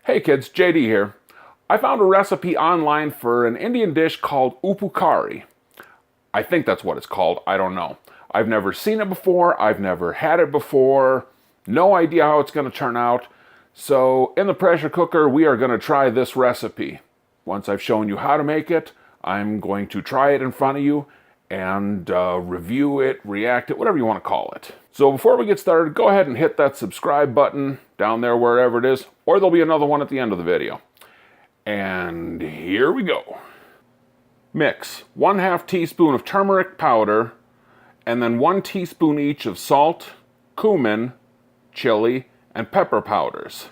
Hey kids, JD here. I found a recipe online for an Indian dish called Uppukari. I think that's what it's called, I don't know. I've never seen it before, I've never had it before, no idea how it's going to turn out. So in the pressure cooker, we are going to try this recipe. Once I've shown you how to make it, I'm going to try it in front of you and review it, react it, whatever you want to call it. So before we get started, go ahead and hit that subscribe button down there wherever it is, or there'll be another one at the end of the video. And here we go. Mix 1/2 teaspoon of turmeric powder, and then 1 teaspoon each of salt, cumin, chili, and pepper powders.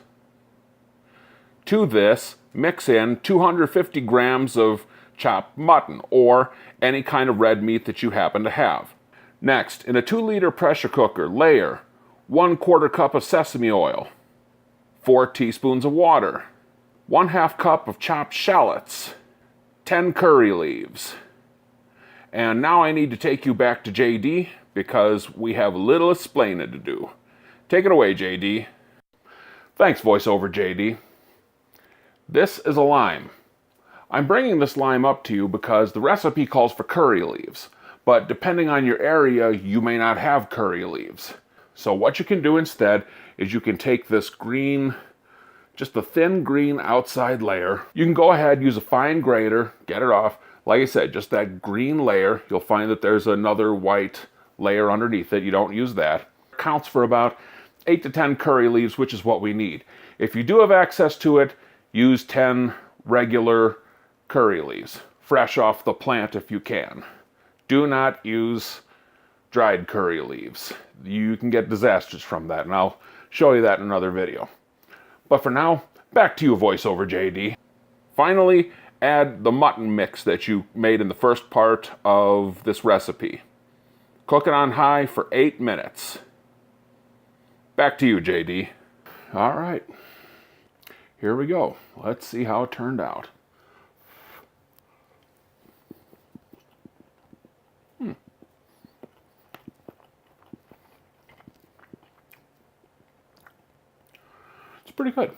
To this, mix in 250 grams of chopped mutton, or any kind of red meat that you happen to have. Next, in a 2-liter pressure cooker, layer 1/4 cup of sesame oil, 4 teaspoons of water, 1/2 cup of chopped shallots, 10 curry leaves. And now I need to take you back to JD because we have a little explaining to do. Take it away, JD. Thanks, voiceover JD. This is a lime. I'm bringing this lime up to you because the recipe calls for curry leaves, but depending on your area, you may not have curry leaves. So what you can do instead is you can take this green, just a thin green outside layer. You can go ahead, use a fine grater, get it off. Like I said, just that green layer. You'll find that there's another white layer underneath it. You don't use that. It counts for about 8 to 10 curry leaves, which is what we need. If you do have access to it, use 10 regular curry leaves, fresh off the plant if you can. Do not use dried curry leaves. You can get disasters from that, and I'll show you that in another video. But for now, back to you, voiceover JD. Finally, add the mutton mix that you made in the first part of this recipe. Cook it on high for 8 minutes. Back to you, JD. All right, here we go. Let's see how it turned out. It's pretty good.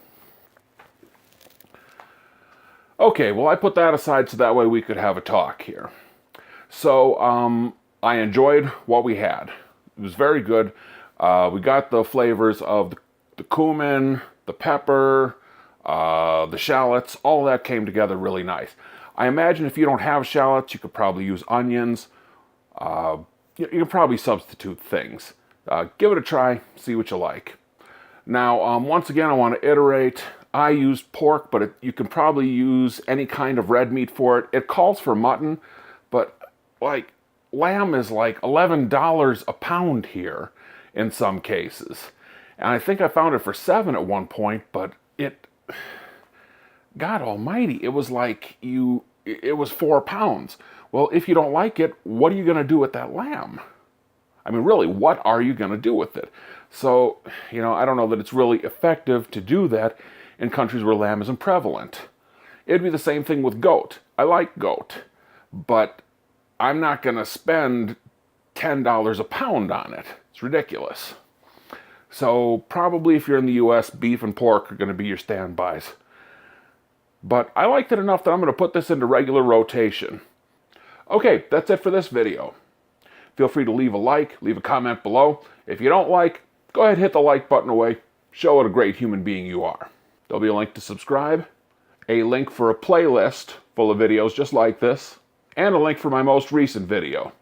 Okay, well, I put that aside so that way we could have a talk here. So I enjoyed what we had. It was very good. We got the flavors of the cumin, the pepper, the shallots. All that came together really nice. I imagine if you don't have shallots, you could probably use onions. You can probably substitute things. Give it a try, see what you like. Now, once again, I want to iterate. I used pork, but you can probably use any kind of red meat for it. It calls for mutton, but like lamb is like $11 a pound here in some cases. And I think I found it for $7 at one point, but God almighty, it was like it was 4 pounds. Well, if you don't like it, what are you going to do with that lamb? I mean, really, what are you going to do with it? So, I don't know that it's really effective to do that in countries where lamb isn't prevalent. It'd be the same thing with goat. I like goat, but I'm not going to spend $10 a pound on it. It's ridiculous. So probably if you're in the US, beef and pork are going to be your standbys. But I liked it enough that I'm going to put this into regular rotation. Okay, that's it for this video. Feel free to leave a like, leave a comment below. If you don't like, go ahead and hit the like button away. Show what a great human being you are. There'll be a link to subscribe, a link for a playlist full of videos just like this, and a link for my most recent video.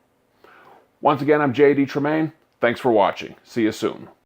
Once again, I'm JD Tremaine. Thanks for watching. See you soon.